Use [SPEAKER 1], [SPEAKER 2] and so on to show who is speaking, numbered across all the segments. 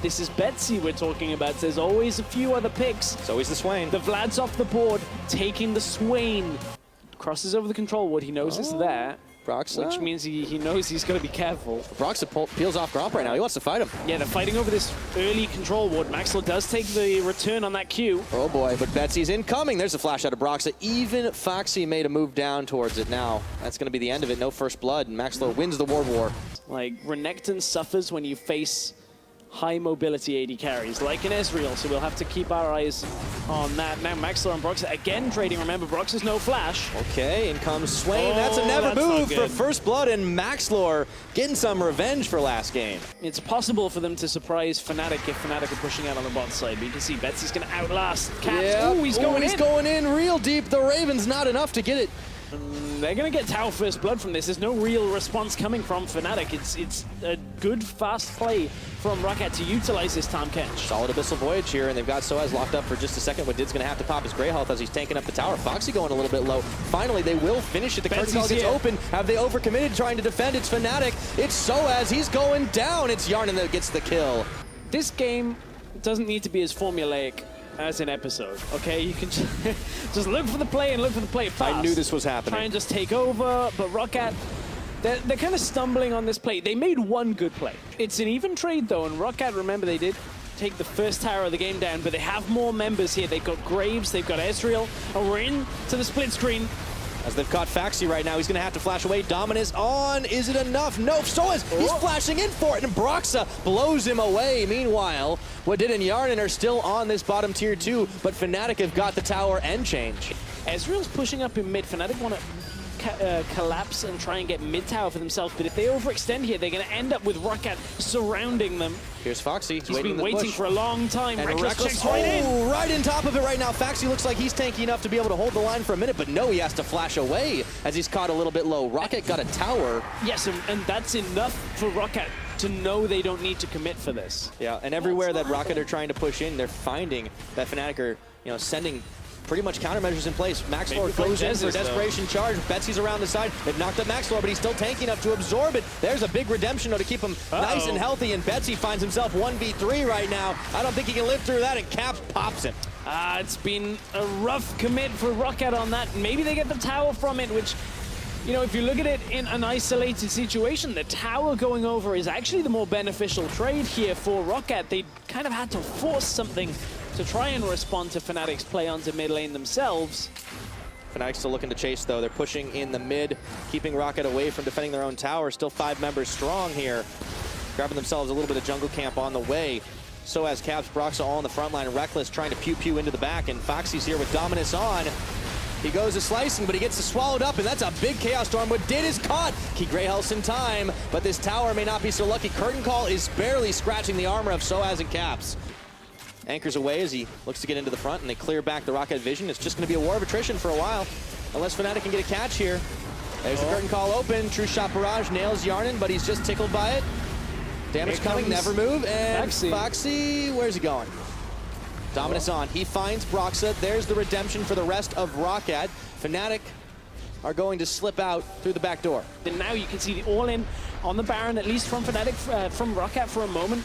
[SPEAKER 1] This is BETSY we're talking about. There's always a few other picks.
[SPEAKER 2] It's always the Swain.
[SPEAKER 1] The Vlad's off the board, taking the Swain. Crosses over the control ward. He knows it's there.
[SPEAKER 2] BROXAH.
[SPEAKER 1] Which means he knows he's got to be careful.
[SPEAKER 2] BROXAH peels off Gromp right now. He wants to fight him.
[SPEAKER 1] Yeah, they're fighting over this early control ward. MAXLORE does take the return on that Q.
[SPEAKER 2] Oh boy, but BETSY's incoming. There's a flash out of BROXAH. Even PHAXI made a move down towards it now. That's going to be the end of it. No first blood, and MAXLORE wins the ward war.
[SPEAKER 1] Like, Renekton suffers when you face high mobility AD carries, like in Ezreal, so we'll have to keep our eyes on that. Now MAXLORE and BROXAH again trading. Remember, BROXAH's no flash.
[SPEAKER 2] Okay, in comes Swain.
[SPEAKER 1] Oh,
[SPEAKER 2] that's a never
[SPEAKER 1] that's
[SPEAKER 2] move for first blood, and MAXLORE getting some revenge for last game.
[SPEAKER 1] It's possible for them to surprise FNATIC if FNATIC are pushing out on the bot side, but you can see BETSY's going to outlast Caps.
[SPEAKER 2] Yep.
[SPEAKER 1] Oh, he's going in
[SPEAKER 2] real deep. The Raven's not enough to get it.
[SPEAKER 1] They're going to get Tau first blood from this. There's no real response coming from FNATIC. It's a good, fast play from ROCCAT to utilize this Tahm Kench.
[SPEAKER 2] Solid Abyssal Voyage here, and they've got SOAZ locked up for just a second. WADID's going to have to pop his gray health as he's tanking up the tower. PHAXI going a little bit low. Finally, they will finish it. The curtain call gets open. Have they overcommitted trying to defend? It's FNATIC. It's SOAZ. He's going down. It's JESIZ that gets the kill.
[SPEAKER 1] This game doesn't need to be as formulaic as an episode, okay? You can just look for the play and look for the play fast.
[SPEAKER 2] I knew this was happening.
[SPEAKER 1] Try and just take over, but ROCCAT, they're kind of stumbling on this play. They made one good play. It's an even trade, though, and ROCCAT, remember, they did take the first tower of the game down, but they have more members here. They've got Grabzz, they've got Ezreal, and we're into the split screen.
[SPEAKER 2] As they've caught PHAXI right now, he's going to have to flash away. Dominus on. Is it enough? No. SOAZ, he's flashing in for it, and BROXAH blows him away. Meanwhile, WADID and JESIZ are still on this bottom tier 2, but FNATIC have got the tower and change.
[SPEAKER 1] Ezreal's pushing up in mid. FNATIC want to collapse and try and get mid tower for themselves, but if they overextend here, they're going to end up with ROCCAT surrounding them.
[SPEAKER 2] Here's PHAXI.
[SPEAKER 1] He's been waiting for a long time.
[SPEAKER 2] And
[SPEAKER 1] REKKLES checks right in.
[SPEAKER 2] Right in top of it right now. PHAXI looks like he's tanky enough to be able to hold the line for a minute, but no, he has to flash away as he's caught a little bit low. ROCCAT got a tower.
[SPEAKER 1] Yes, and that's enough for ROCCAT to know they don't need to commit for this.
[SPEAKER 2] Yeah, and everywhere that ROCCAT are trying to push in, they're finding that FNATIC are, sending pretty much countermeasures in place. MAXLORE goes in for desperation charge. BETSY's around the side. They've knocked up MAXLORE, but he's still tanky enough to absorb it. There's a big redemption, though, to keep him nice and healthy, and BETSY finds himself 1v3 right now. I don't think he can live through that, and Caps pops him.
[SPEAKER 1] It's been a rough commit for ROCCAT on that. Maybe they get the tower from it, which, if you look at it in an isolated situation, the tower going over is actually the more beneficial trade here for ROCCAT. They kind of had to force something to try and respond to FNATIC's play onto mid lane themselves.
[SPEAKER 2] FNATIC still looking to chase, though. They're pushing in the mid, keeping ROCCAT away from defending their own tower. Still 5 members strong here. Grabbing themselves a little bit of jungle camp on the way. SOAZ, Caps, BROXAH all on the front line. REKKLES trying to pew-pew into the back, and PHAXI's here with Dominus on. He goes to slicing, but he gets swallowed up, and that's a big Chaos Storm. WADID is caught. Key Grey Health's in time, but this tower may not be so lucky. Curtain Call is barely scratching the armor of SOAZ and Caps. Anchors away as he looks to get into the front, and they clear back the ROCCAT vision. It's just going to be a war of attrition for a while, unless FNATIC can get a catch here. There's the Curtain Call open. True Shot Barrage nails JESIZ, but he's just tickled by it. Damage coming, never move, and PHAXI, where's he going? Dominus on. He finds BROXAH. There's the redemption for the rest of ROCCAT. FNATIC are going to slip out through the back door.
[SPEAKER 1] And now you can see the all-in on the Baron, at least from FNATIC, from ROCCAT for a moment.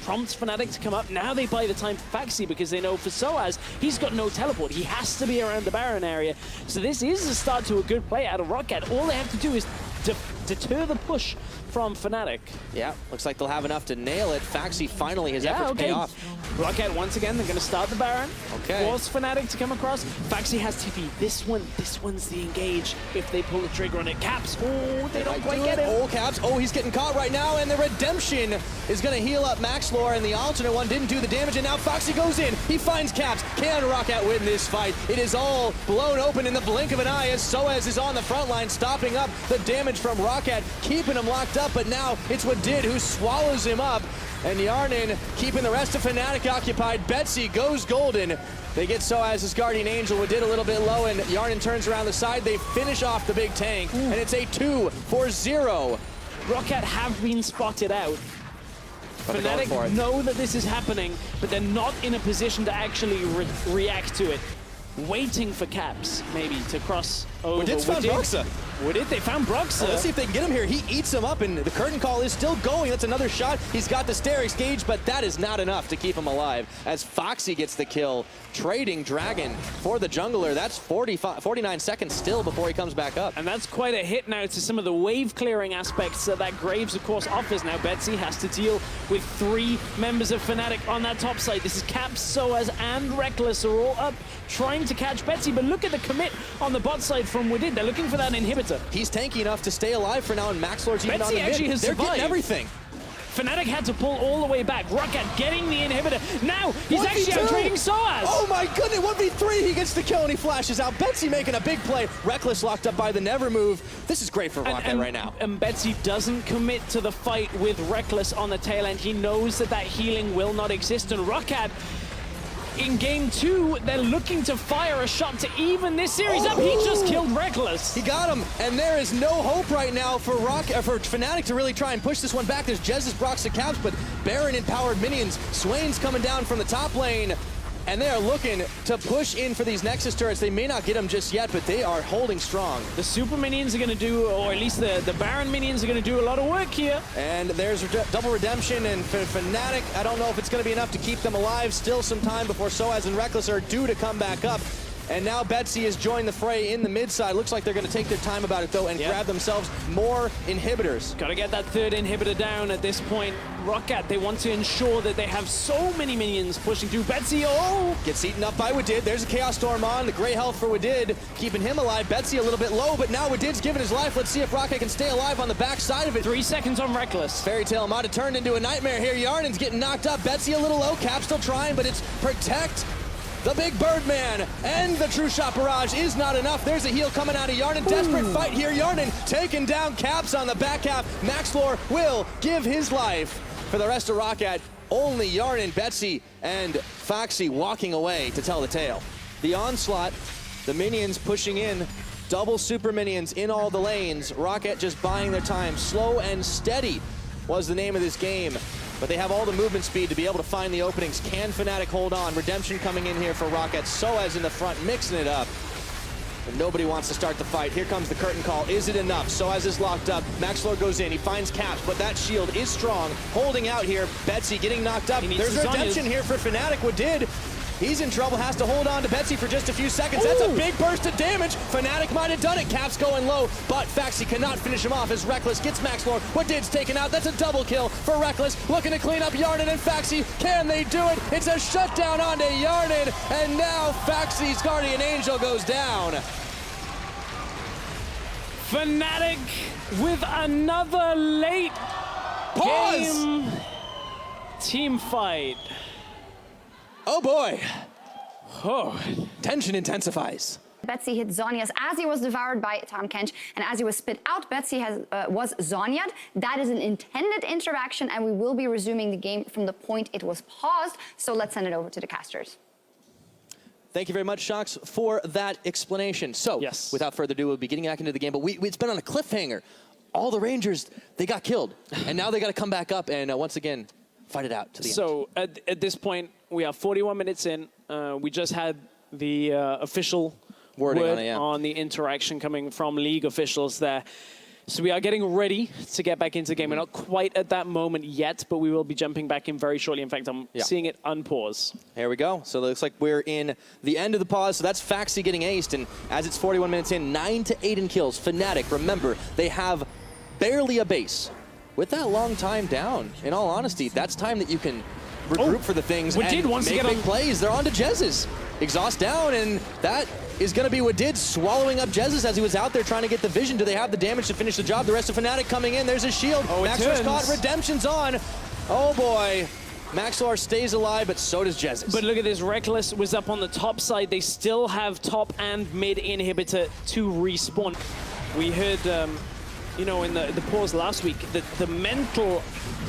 [SPEAKER 1] Prompts FNATIC to come up. Now they buy the time for PHAXI because they know for SOAZ, he's got no teleport. He has to be around the Baron area. So this is a start to a good play out of ROCCAT. All they have to do is deter the push from FNATIC.
[SPEAKER 2] Yeah, looks like they'll have enough to nail it. PHAXI finally, his efforts pay off.
[SPEAKER 1] ROCCAT once again, they're going to start the Baron.
[SPEAKER 2] Okay.
[SPEAKER 1] Force FNATIC to come across. PHAXI has TP. This one's the engage if they pull the trigger on it. Caps, oh, they don't quite get it.
[SPEAKER 2] Oh, Caps, oh, he's getting caught right now, and the redemption is going to heal up MAXLORE, and the alternate one didn't do the damage, and now PHAXI goes in. He finds Caps. Can ROCCAT win this fight? It is all blown open in the blink of an eye as SOAZ is on the front line, stopping up the damage from ROCCAT, keeping him locked up, but now it's WADID who swallows him up, and JESIZ keeping the rest of FNATIC occupied. BETSY goes golden. They get SOAZ's Guardian Angel. WADID a little bit low, and JESIZ turns around the side. They finish off the big tank, and it's a 2-4-0.
[SPEAKER 1] ROCCAT have been spotted out. FNATIC know that this is happening, but they're not in a position to actually react to it. Waiting for Caps, maybe, to cross over.
[SPEAKER 2] WADID's found BROXAH.
[SPEAKER 1] WADID, they found BROXAH.
[SPEAKER 2] Let's see if they can get him here. He eats him up, and the curtain call is still going. That's another shot. He's got the stair gauge, but that is not enough to keep him alive as PHAXI gets the kill, trading Dragon for the jungler. That's 49 seconds still before he comes back up.
[SPEAKER 1] And that's quite a hit now to some of the wave clearing aspects that Grabzz, of course, offers. Now BETSY has to deal with 3 members of FNATIC on that top side. This is KAPS, SOAZ, and REKKLES are all up trying to catch BETSY, but look at the commit on the bot side from WADID. They're looking for that inhibitor.
[SPEAKER 2] He's tanky enough to stay alive for now, and MAXLORE's even on the mid.
[SPEAKER 1] Actually has
[SPEAKER 2] They're
[SPEAKER 1] survived.
[SPEAKER 2] getting everything.
[SPEAKER 1] FNATIC had to pull all the way back. ROCCAT getting the inhibitor. Now he's
[SPEAKER 2] 1v2.
[SPEAKER 1] actually out trading SOAZ.
[SPEAKER 2] Oh my goodness, 1v3, he gets the kill and he flashes out. BETSY making a big play. REKKLES locked up by the never move. This is great for ROCCAT right now.
[SPEAKER 1] And BETSY doesn't commit to the fight with REKKLES on the tail end. He knows that healing will not exist. And ROCCAT, in game 2, they're looking to fire a shot to even this series up. He just killed REKKLES.
[SPEAKER 2] He got him, and there is no hope right now for FNATIC to really try and push this one back. There's JESIZ, BROXAH, KAPS, but Baron empowered minions. Swain's coming down from the top lane, and they are looking to push in for these Nexus turrets. They may not get them just yet, but they are holding strong.
[SPEAKER 1] The super minions are going to do, or at least the Baron minions are going to do a lot of work here.
[SPEAKER 2] And there's double redemption, and for FNATIC, I don't know if it's going to be enough to keep them alive. Still some time before SOAZ and REKKLES are due to come back up. And now BETSY has joined the fray in the mid side. Looks like they're going to take their time about it, though, and grab themselves more inhibitors.
[SPEAKER 1] Got to get that 3rd inhibitor down at this point. ROCCAT, they want to ensure that they have so many minions pushing through. BETSY, oh!
[SPEAKER 2] Gets eaten up by WADID. There's a Chaos Storm on. The great health for WADID, keeping him alive. BETSY a little bit low, but now WADID's giving his life. Let's see if ROCCAT can stay alive on the back side of it.
[SPEAKER 1] 3 seconds on REKKLES.
[SPEAKER 2] Fairy Tale might have turned into a nightmare here. Yarnan's getting knocked up. BETSY a little low. KAPS still trying, but it's protect the big Birdman, and the True Shot Barrage is not enough. There's a heal coming out of YARNAN. Desperate fight here. YARNAN taking down KAPS on the back half. MAXLORE will give his life. For the rest of ROCCAT, only YARNAN, BETSY, and PHAXI walking away to tell the tale. The onslaught, the minions pushing in, double super minions in all the lanes. ROCCAT just buying their time. Slow and steady was the name of this game. But they have all the movement speed to be able to find the openings. Can FNATIC hold on? Redemption coming in here for ROCCAT. SOAZ in the front, mixing it up. And nobody wants to start the fight. Here comes the curtain call. Is it enough? SOAZ is locked up. MAXLORE goes in. He finds KAPS, but that shield is strong. Holding out here. BETSY getting knocked up. There's redemption here for FNATIC. WADID, he's in trouble. Has to hold on to BETSY for just a few seconds. That's a big burst of damage. FNATIC might have done it. KAPS going low, but PHAXI cannot finish him off as REKKLES gets MAXLORE. WADID's taken out. That's a double kill for REKKLES. Looking to clean up YARNAN and PHAXI. Can they do it? It's a shutdown onto YARNAN, and now PHAXI's Guardian Angel goes down.
[SPEAKER 1] FNATIC with another late game team fight.
[SPEAKER 2] Oh boy.
[SPEAKER 1] Oh.
[SPEAKER 2] Tension intensifies.
[SPEAKER 3] BETSY hit Zhonya's as he was devoured by Tahm Kench, and as he was spit out, BETSY was Zhonya'd. That is an intended interaction, and we will be resuming the game from the point it was paused, so let's send it over to the casters.
[SPEAKER 2] Thank you very much, Shox, for that explanation. So, without further ado, we'll be getting back into the game, but it's been on a cliffhanger. All the Rangers, they got killed, and now they got to come back up and once again fight it out to the end.
[SPEAKER 1] So at this point, we are 41 minutes in. We just had the official word on the interaction coming from League officials there. So we are getting ready to get back into the game. We're not quite at that moment yet, but we will be jumping back in very shortly. In fact, I'm seeing it unpause.
[SPEAKER 2] Here we go. So it looks like we're in the end of the pause. So that's PHAXI getting aced. And as it's 41 minutes in, 9 to 8 in kills. FNATIC, remember, they have barely a base. With that long time down, in all honesty, that's time that you can regroup for the things and make big plays. They're on to JESIZ. Exhaust down, and that is going to be WADID swallowing up JESIZ as he was out there trying to get the vision. Do they have the damage to finish the job? The rest of FNATIC coming in. There's a shield. MAXLORE's caught. Redemption's on. Oh, boy. MAXLORE stays alive, but so does JESIZ.
[SPEAKER 1] But look at this. REKKLES was up on the top side. They still have top and mid inhibitor to respawn. We heard you know, in the pause last week, the mental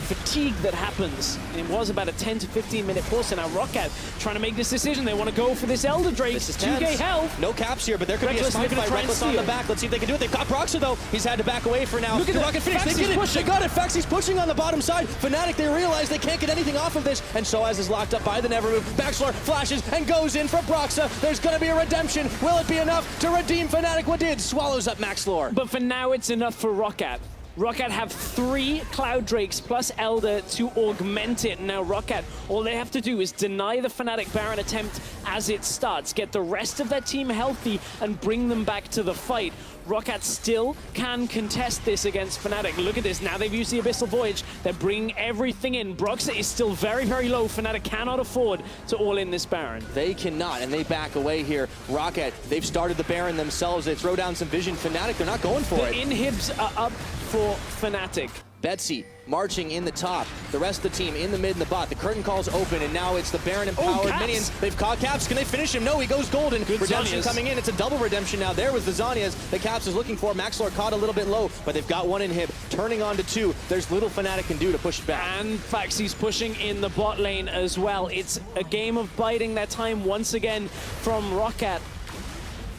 [SPEAKER 1] fatigue that happens. It was about a 10 to 15 minute pause, and now ROCCAT trying to make this decision. They want to go for this Elder Drake.
[SPEAKER 2] This is
[SPEAKER 1] 2k
[SPEAKER 2] tense.
[SPEAKER 1] health.
[SPEAKER 2] No caps here, but there could
[SPEAKER 1] REKKLES
[SPEAKER 2] be a smite by Rekkless on the back. Let's see if they can do it. They've got BROXAH though. He's had to back away for now.
[SPEAKER 1] Look at
[SPEAKER 2] the
[SPEAKER 1] that.
[SPEAKER 2] Rocket finish. They
[SPEAKER 1] FNC's
[SPEAKER 2] did it.
[SPEAKER 1] pushing.
[SPEAKER 2] They got it. FNC's pushing on the bottom side. FNATIC, they realize they can't get anything off of this, and SOAZ is locked up by the Never Move. MAXLORE flashes and goes in for BROXAH. There's going to be a redemption. Will it be enough to redeem FNATIC? WADID swallows up MAXLORE.
[SPEAKER 1] But for now, it's enough for ROCCAT. ROCCAT have 3 Cloud Drakes plus Elder to augment it. Now ROCCAT, all they have to do is deny the FNATIC Baron attempt as it starts, get the rest of their team healthy, and bring them back to the fight. ROCCAT still can contest this against FNATIC. Look at this, now they've used the Abyssal Voyage. They're bringing everything in. BROXAH is still very, very low. FNATIC cannot afford to all in this Baron.
[SPEAKER 2] They cannot, and they back away here. ROCCAT, they've started the Baron themselves. They throw down some vision. FNATIC, they're not going for
[SPEAKER 1] The
[SPEAKER 2] it.
[SPEAKER 1] inhibs are up for FNATIC.
[SPEAKER 2] BETSY marching in the top. The rest of the team in the mid and the bot. The curtain calls open, and now it's the Baron empowered minions. They've caught Caps. Can they finish him? No, he goes golden.
[SPEAKER 1] Good
[SPEAKER 2] redemption
[SPEAKER 1] Zhonya's
[SPEAKER 2] coming in. It's a double redemption now. There was the Zhonya's that Caps is looking for. MAXLORE caught a little bit low, but they've got one inhib. Turning on to 2. There's little FNATIC can do to push it back.
[SPEAKER 1] And PHAXI's pushing in the bot lane as well. It's a game of biding their time once again from ROCCAT.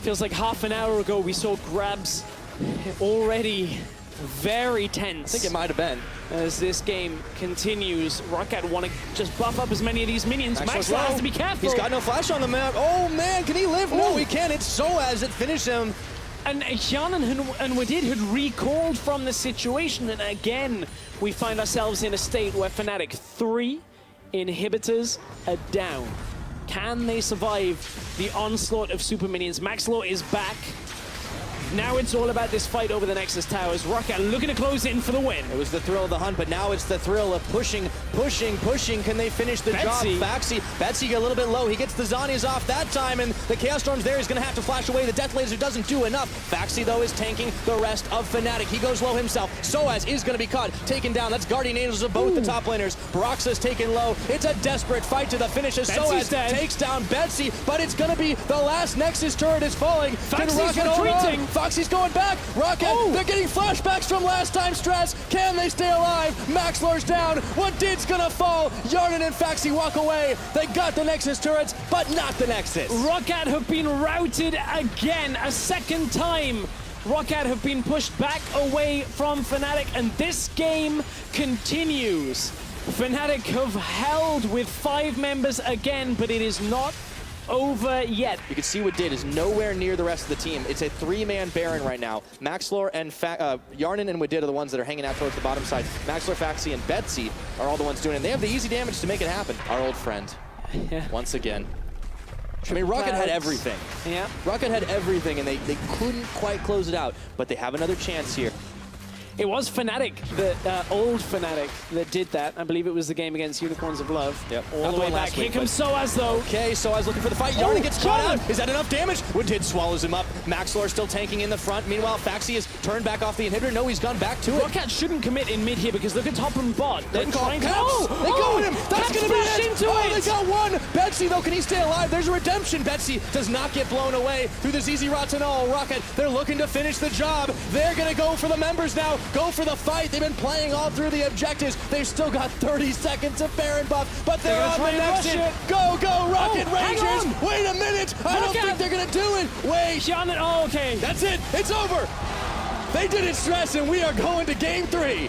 [SPEAKER 1] Feels like half an hour ago we saw Grabzz already very tense.
[SPEAKER 2] I think it might have been.
[SPEAKER 1] As this game continues, ROCCAT want to just buff up as many of these minions. MAXLORE has to be careful.
[SPEAKER 2] He's got no flash on the map. Oh man, can he live? No, he can't. It's SOAZ that finished him.
[SPEAKER 1] And JHARNAN and WADID had recalled from the situation, and again, we find ourselves in a state where FNATIC 3 inhibitors are down. Can they survive the onslaught of super minions? MAXLORE is back. Now it's all about this fight over the Nexus Towers. ROCCAT looking to close in for the win.
[SPEAKER 2] It was the thrill of the hunt, but now it's the thrill of pushing. Can they finish the job? BETSY a little bit low. He gets the Zhonya's off that time, and the Chaos Storm's there. He's going to have to flash away. The Death Laser doesn't do enough. PHAXI, though, is tanking the rest of FNATIC. He goes low himself. SOAZ is going to be caught, taken down. That's Guardian Angels of both the top laners. BROXAH's taken low. It's a desperate fight to the finish as SOAZ takes down BETSY, but it's going to be the last Nexus turret is falling.
[SPEAKER 1] PHAXI's retreating.
[SPEAKER 2] PHAXI's going back. ROCCAT, they're getting flashbacks from last time's stress. Can they stay alive? MAXLORE's down. WADID's gonna fall. JHARNAN and PHAXI walk away. They got the Nexus turrets, but not the Nexus.
[SPEAKER 1] ROCCAT have been routed again, a second time. ROCCAT have been pushed back away from FNATIC, and this game continues. FNATIC have held with 5 members again, but it is not over yet.
[SPEAKER 2] You can see WADID is nowhere near the rest of the team. It's a 3-man Baron right now. MAXLORE and JHARNAN and WADID are the ones that are hanging out towards the bottom side. MAXLORE, PHAXI, and BETSY are all the ones doing it. And they have the easy damage to make it happen. Our old friend, once again. I mean, ROCCAT had everything.
[SPEAKER 1] Yeah.
[SPEAKER 2] ROCCAT had everything, and they couldn't quite close it out. But they have another chance here.
[SPEAKER 1] It was FNATIC, the old FNATIC, that did that. I believe it was the game against Unicorns of Love.
[SPEAKER 2] Yep.
[SPEAKER 1] All the way back. Here comes SOAZ, though.
[SPEAKER 2] Okay, SOAZ looking for the fight. JHARNAN gets caught out. Is that enough damage? WADID swallows him up. MAXLORE still tanking in the front. Meanwhile, PHAXI has turned back off the inhibitor. No, he's gone back to it.
[SPEAKER 1] ROCCAT shouldn't commit in mid here because look at top and bot. They're trying to...
[SPEAKER 2] They go with him. That's going to be it.
[SPEAKER 1] Into it.
[SPEAKER 2] They got one. BETSY, though, can he stay alive? There's a redemption. BETSY does not get blown away through this easy Ratanol. ROCCAT, they're looking to finish the job. They're going to go for the members now. Go for the fight. They've been playing all through the objectives. They've still got 30 seconds of Baron buff, but they're on the next hit. Go, Rocket Rangers. Wait a minute. I don't think they're going to do it. Wait.
[SPEAKER 1] JHARNAN, okay.
[SPEAKER 2] That's it. It's over. They didn't stress, and we are going to game 3.